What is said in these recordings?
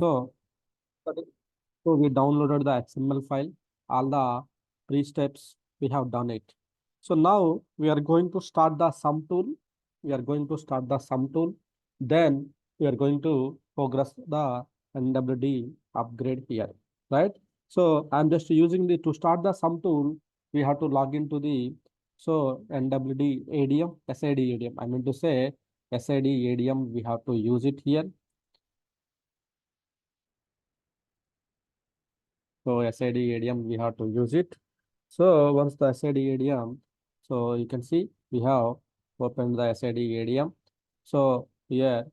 So, so we downloaded the XML file, all the three steps we have done it. So now we are going to start the sum tool. We are going to start the sum tool. Then we are going to progress the NWD upgrade here, right? So I'm just using the to start the sum tool. We have to log into the NWD ADM, SID ADM. I mean to say SID ADM. We have to use it here. So SID ADM, we have to use it. So once the SID ADM, so you can see we have opened the SID ADM. So here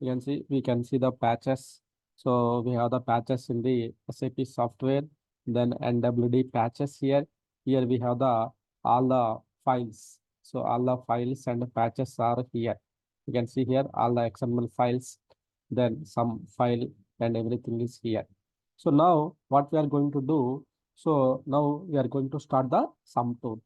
we can see the patches. So we have the patches in the SAP software, then NWD patches here. Here we have the all the files. So all the files and patches are here. You can see here all the XML files, then some file and everything is here. So now what we are going to do, so now we are going to start the sum tool.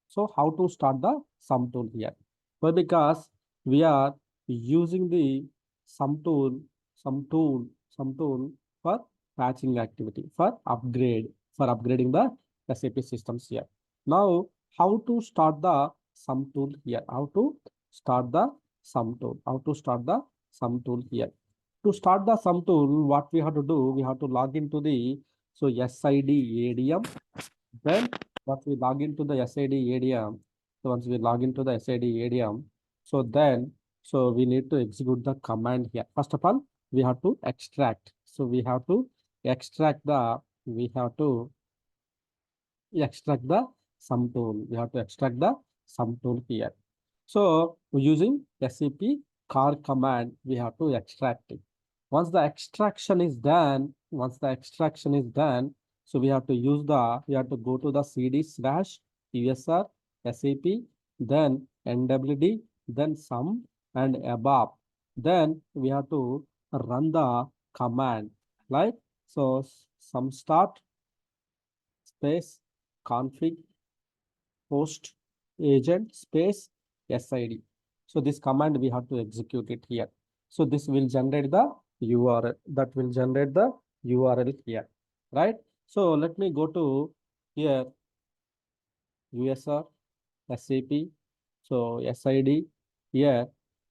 So how to start the sum tool here? Well, because we are using the sum tool, sum tool for patching activity, for upgrading the SAP systems here. Now, how to start the sum tool here? How to start the sum tool? How to start the sum tool here? To start the sum tool, what we have to do, we have to log into the SID ADM. Then once we log into the SID ADM, so once we log into the SID ADM, so then we need to execute the command here. First of all, we have to extract. So we have to extract the we have to extract the sum tool. We have to extract the sum tool here. So using SAP car command, we have to extract it. Once the extraction is done, so we have to go to the cd/usr SAP, then NWD, then sum and above. Then we have to run the command, like so sum start space config host agent space SID. So this command we have to execute it here. So this will generate the URL, that will generate the URL here, right? So let me go to here USR SAP. So SID here.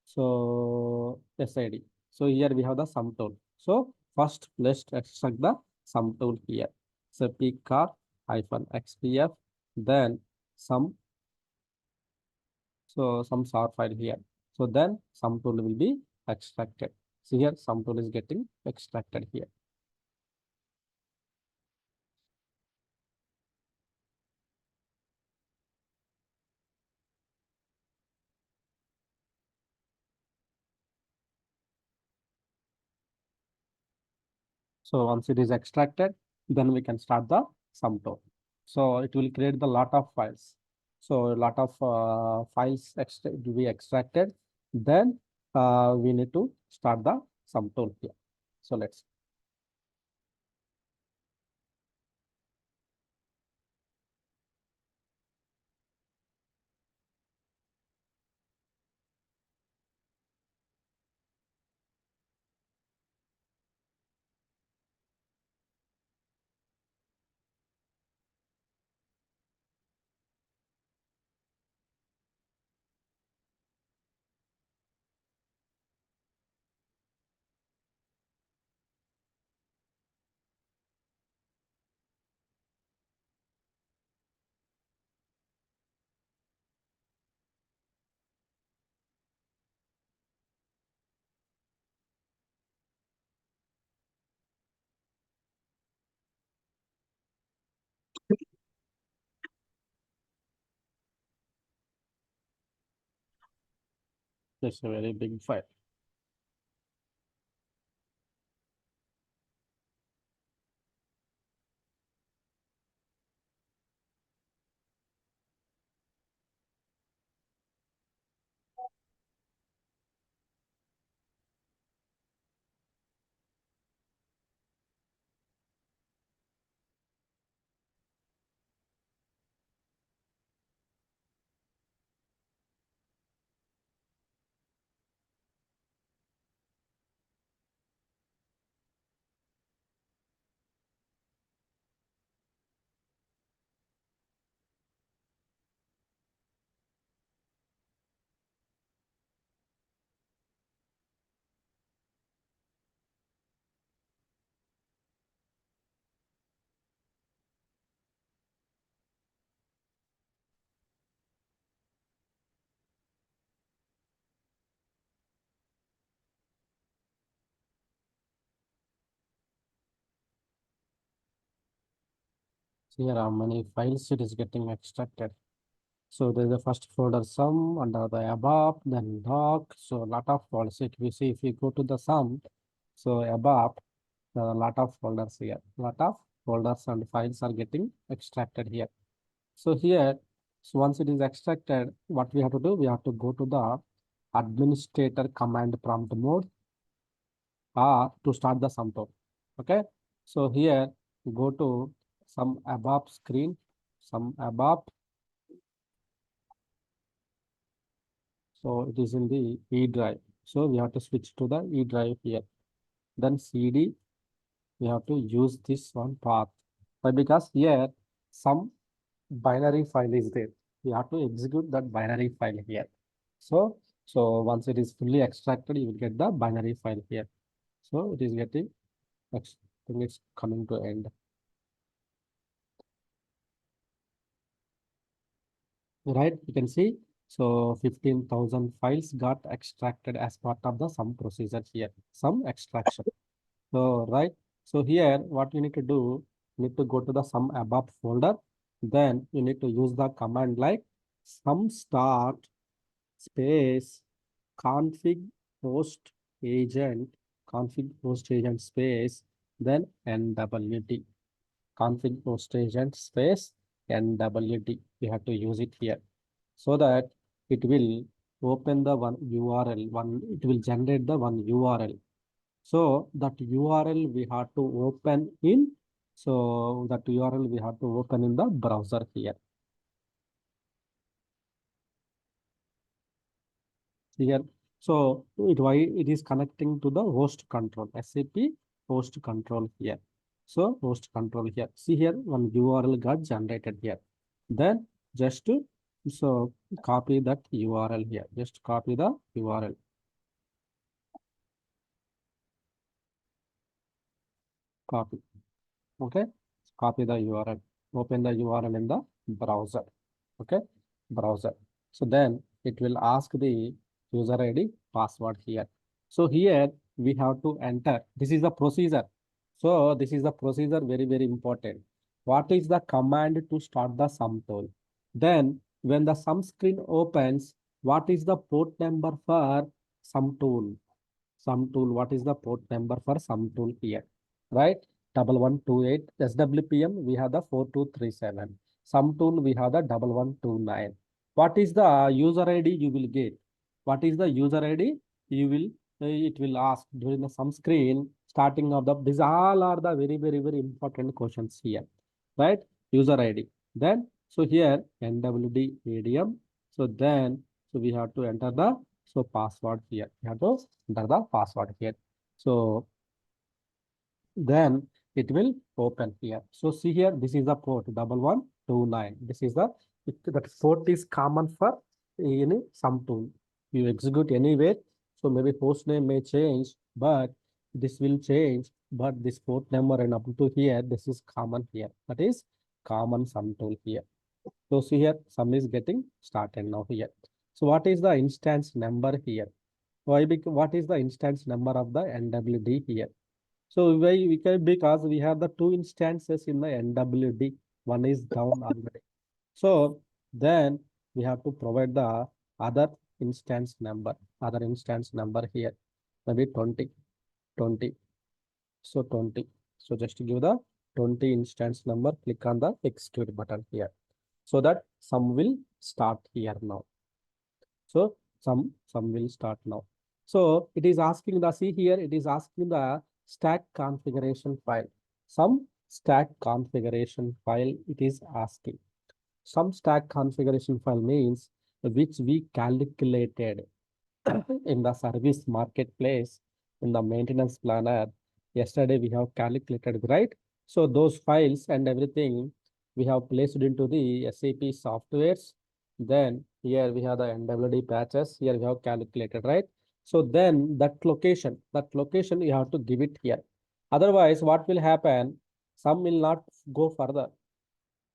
So SID. So here we have the sum tool. So first let's extract the sum tool here. So pcar -xpf, then sum. So some sort file here. So then sum tool will be extracted. So here sum tool is getting extracted here. So once it is extracted, then we can start the sum tool. So it will create the lot of files. So a lot of files to be extracted. Then we need to start the sum tool here. So let's. It's a very big file. here how many files it is getting extracted. So there's the first folder sum under the above, then doc. So a lot of folders. If you see, if you go to the sum, so above, there are a lot of folders here. Lot of folders and files are getting extracted here. So here, so once it is extracted, what we have to do? We have to go to the administrator command prompt mode to start the sum total. Okay. So here, go to some above screen, some above. So it is in the E drive. So we have to switch to the E drive here. Then CD, we have to use this one path. Why? Because here some binary file is there. We have to execute that binary file here. So once it is fully extracted, you will get the binary file here. So it is getting, I think it's coming to end. Right, you can see. So 15,000 files got extracted as part of the sum procedure here, some extraction. So, right. So here, what you need to do, you need to go to the sum above folder. Then you need to use the command like sum start space config host agent, config host agent space, then nwt, config host agent space nwt. You have to use it here so that it will open the one URL, it will generate the one URL. So that URL we have to open in, so that URL we have to open in the browser here. Here, so why it is connecting to the host control, SAP host control here. So host control here. See here, one URL got generated here. Then just to so copy that URL here. Just copy the URL. Copy. Okay. Copy the URL. Open the URL in the browser. Okay. Browser. So then it will ask the user ID password here. So here we have to enter. This is the procedure. So this is the procedure, very, very important. What is the command to start the sum tool? Then when the sum screen opens, what is the port number for sum tool? Sum tool, what is the port number for sum tool here? Right? 1128 SWPM, we have the 4237. Sum tool, we have the 1129. What is the user ID you will get? What is the user ID? You will, it will ask during the sum screen, starting of the, these all are the very, very, very important questions here, right? User ID. Then, so here, NWD ADM. So then, so we have to enter the, so password here. We have to enter the password here. So then it will open here. So see here, this is the port 1129. This is the, that port is common for any sum tool. You execute anywhere. So maybe host name may change, but this will change. But this port number and up to here, this is common here. That is common sum tool here. So see here, sum is getting started now here. So what is the instance number here? Why? Because what is the instance number of the NWD here? So why we can, because we have the two instances in the NWD. One is down already. So then we have to provide the other instance number, here. Maybe 20. So 20. So just to give the 20 instance number, click on the execute button here. So that sum will start here now. So sum will start now. So it is asking the, see here, it is asking the stack configuration file. Some stack configuration file it is asking. Some stack configuration file means which we calculated in the service marketplace, in the maintenance planner. Yesterday we have calculated, right? So those files and everything we have placed into the SAP softwares. Then here we have the NWD patches. Here we have calculated, right? So then that location you have to give it here. Otherwise, what will happen? Some will not go further.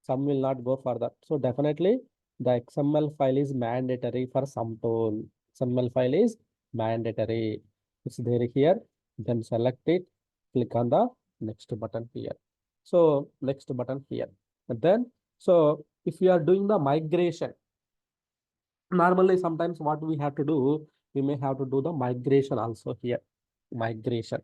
Some will not go further. So definitely the XML file is mandatory for sum tool. XML file is mandatory. It's there here. Then select it. Click on the next button here. So next button here. And then, so if we are doing the migration, normally sometimes what we have to do, we may have to do the migration also here, migration.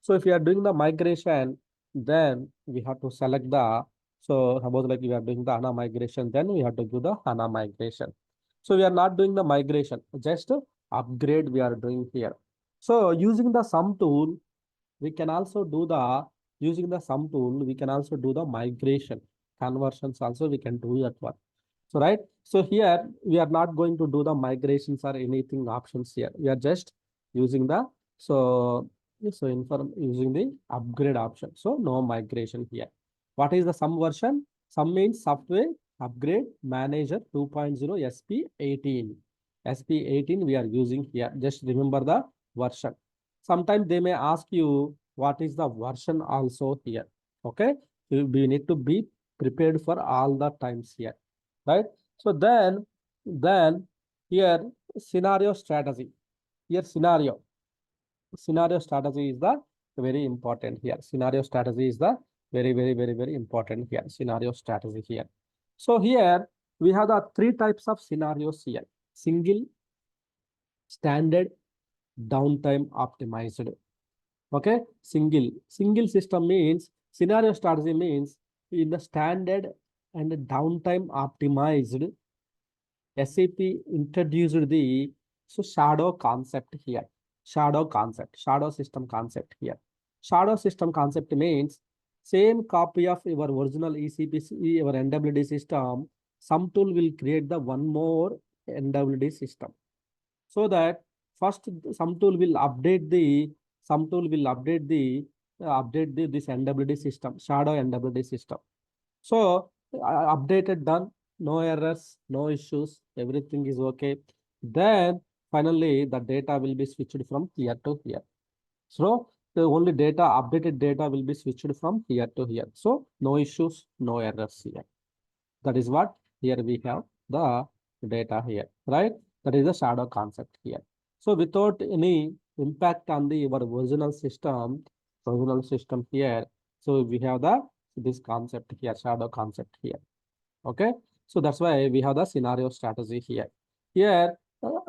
So if you are doing the migration, then we have to select the, so suppose like we are doing the HANA migration, then we have to do the HANA migration. So we are not doing the migration, just upgrade we are doing here. So using the sum tool, we can also do the, using the sum tool, we can also do the migration, conversions also we can do that one. So right, so here we are not going to do the migrations or anything options here. We are just using the, so inform using the upgrade option. So no migration here. What is the sum version? Sum means software upgrade manager 2.0 SP18. SP18 we are using here. Just remember the version. Sometimes they may ask you what is the version also here. Okay, we need to be prepared for all the times here, right? So then here scenario strategy. Here scenario strategy is the very important here. Scenario strategy is the very important here. Scenario strategy here. So here we have the three types of scenarios here: single, standard, downtime optimized. Okay, single system means, scenario strategy means in the standard and downtime optimized, SAP introduced the, so shadow concept here. Shadow concept, shadow system concept here. Shadow system concept means same copy of your original ECP, your NWD system. Some tool will create the one more NWD system, so that first some tool will update the, some tool will update the update the this NWD system, shadow NWD system. So updated done, no errors, no issues, everything is okay. Then finally the data will be switched from here to here. So the only data, updated data will be switched from here to here. So no issues, no errors here. That is what here we have the data here, right? That is the shadow concept here. So without any impact on the your original system here. So we have the this concept here, shadow concept here. Okay. So that's why we have the scenario strategy here. Here,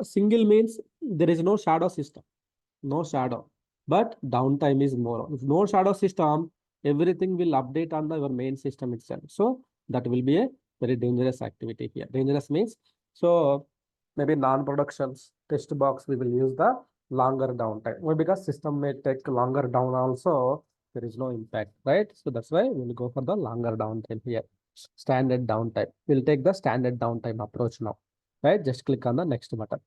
single means there is no shadow system, no shadow, but downtime is more. If no shadow system, everything will update on the your main system itself. So that will be a very dangerous activity here. Dangerous means, so maybe non-productions test box we will use the longer downtime. Well, because system may take longer down also, there is no impact, right? So that's why we'll go for the longer downtime here. Standard downtime. We'll take the standard downtime approach now, right? Just click on the next button,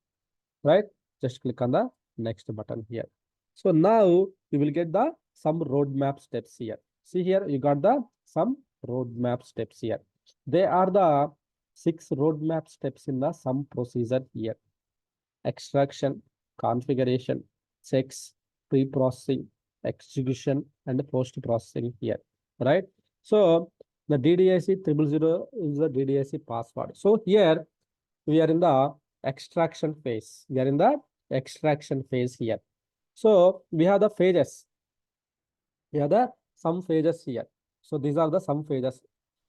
right? Just click on the next button here. So now you will get the some roadmap steps here. See here, you got the some roadmap steps here. They are the 6 roadmap steps in the some procedure here: extraction, configuration, checks, pre-processing, execution, and post-processing here, right? So the DDIC 000 is the DDIC password. So here we are in the extraction phase. We are in the extraction phase here. So we have the phases. We have the some phases here. So these are the some phases.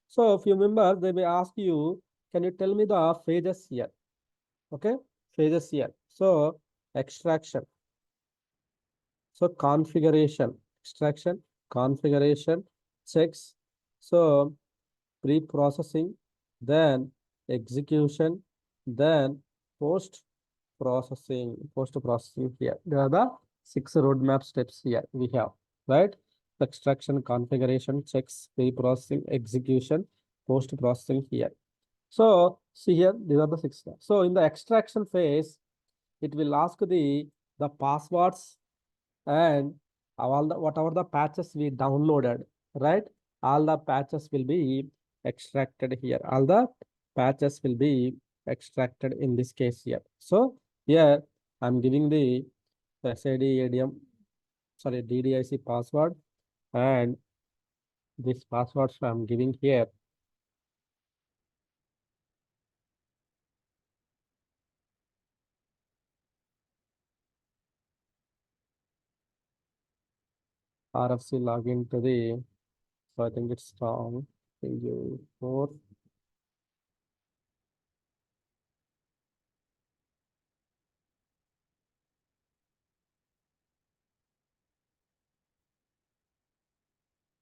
So if you remember, they may ask you, can you tell me the phases here? Okay, phases here. So extraction. So configuration, extraction, configuration, checks. So pre-processing, then execution, then post-processing here. There are the 6 roadmap steps here we have, right? Extraction, configuration, checks, pre-processing, execution, post-processing here. So see here, these are the 6 steps. So in the extraction phase, it will ask the passwords and all the whatever the patches we downloaded, right? All the patches will be extracted here. All the patches will be extracted in this case here. So here I'm giving the SID ADM, sorry, DDIC password, and this password I'm giving here. RFC login to the, so I think it's wrong. Thank you for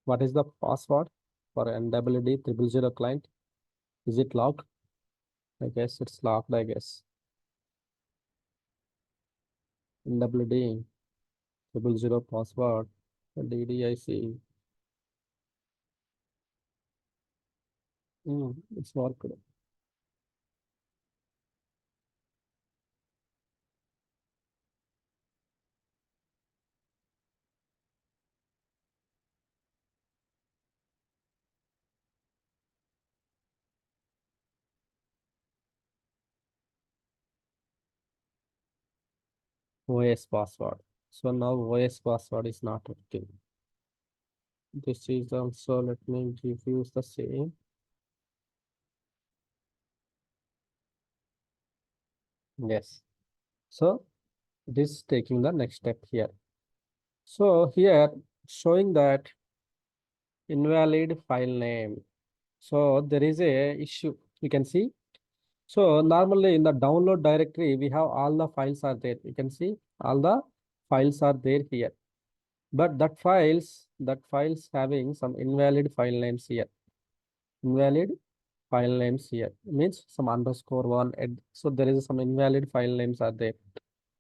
what is the password for NWD 000 client? Is it locked? I guess it's locked, I guess. NWD 000 password. DDIC. It's worked. OS password. So now OS password is not working. This is also, let me give you the same. Yes. So this is taking the next step here. So here showing that invalid file name. So there is a issue. You can see. So normally in the download directory, we have all the files are there. You can see all the files are there here. But that files having some invalid file names here. Invalid file names here means some underscore one. So there is some invalid file names are there.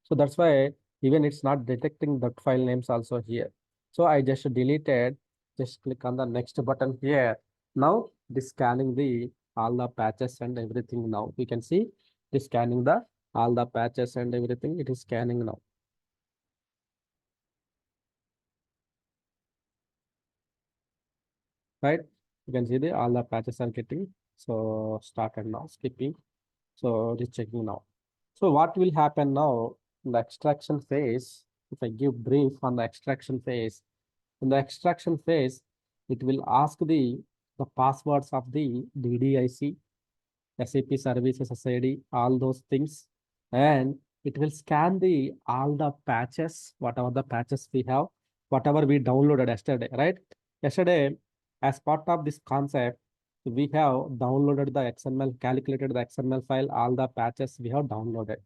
So that's why even it's not detecting that file names also here. So I just deleted, just click on the next button here. Now this scanning the all the patches and everything now. You can see this scanning the all the patches and everything. It is scanning now. Right? You can see the all the patches are getting. So started now, skipping. So it is checking now. So what will happen now in the extraction phase? If I give brief on the extraction phase, in the extraction phase, it will ask the passwords of the DDIC, SAP services SID, all those things, and it will scan the all the patches, whatever the patches we have, whatever we downloaded yesterday, right? Yesterday, as part of this concept, we have downloaded the XML, calculated the XML file, all the patches we have downloaded.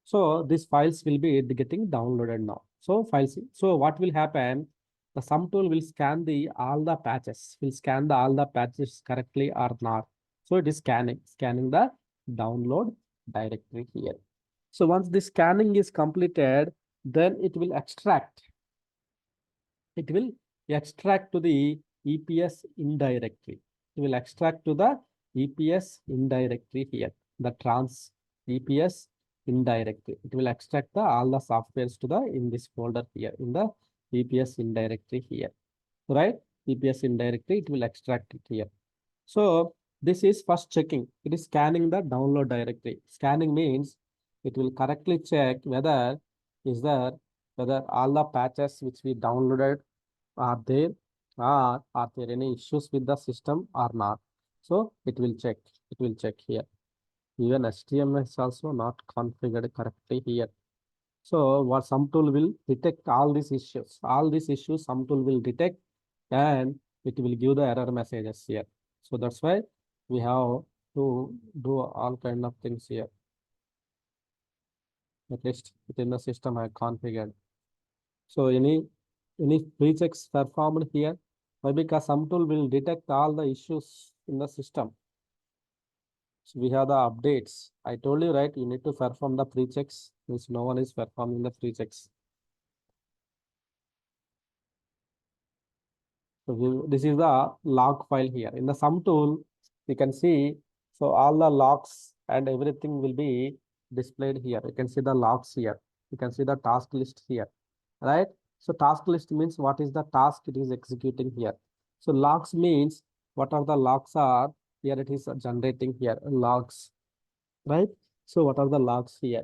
So these files will be getting downloaded now. So files. So what will happen? The sum tool will scan the all the patches. Will scan the all the patches correctly or not. So it is scanning the download directory here. So once the scanning is completed, then it will extract. It will extract to the EPS indirectly. It will extract to the EPS indirectly here. The trans EPS indirectly. It will extract the all the softwares to the in this folder here in the EPS indirectly here. Right? EPS indirectly, it will extract it here. So this is first checking. It is scanning the download directory. Scanning means it will correctly check whether is there whether all the patches which we downloaded are there or are there any issues with the system or not. So it will check. It will check here. Even HTML is also not configured correctly here. So what some tool will detect all these issues. All these issues some tool will detect and it will give the error messages here. So that's why we have to do all kind of things here. At least within the system I configured. So any pre-checks performed here? Why? Because some tool will detect all the issues in the system. So we have the updates. I told you, right? You need to perform the pre-checks. Means no one is performing the pre-checks. So this is the log file here. In the sum tool, you can see, so all the logs and everything will be displayed here. You can see the logs here. You can see the task list here, right? So task list means what is the task it is executing here. So logs means what are the logs are here it is generating here logs, right? So what are the logs here?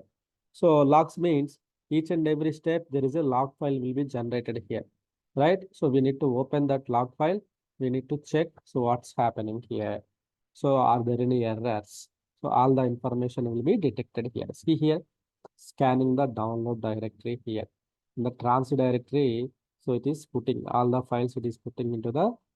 So logs means each and every step there is a log file will be generated here, right? So we need to open that log file. We need to check. So what's happening here? So are there any errors? So all the information will be detected here. See here, scanning the download directory here. In the trans directory, so it is putting all the files it is putting into the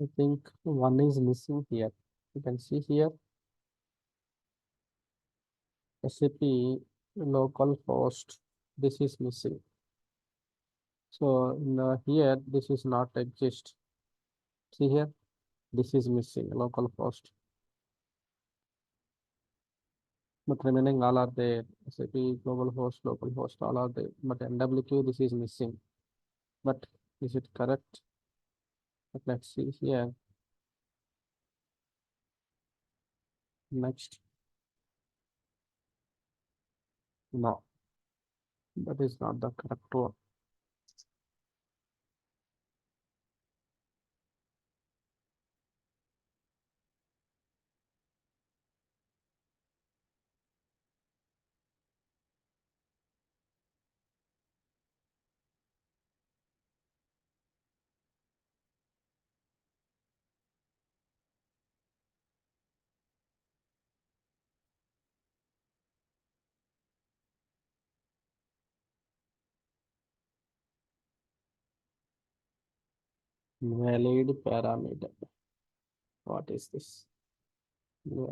I think one is missing here. You can see here SAP local host. This is missing. So in, here this is not exist. See here, this is missing local host. But remaining all are there. SAP global host, local host, all are there. But NWQ this is missing. But is it correct? But let's see here. Next. No, that is not the correct one. Valid parameter. What is this?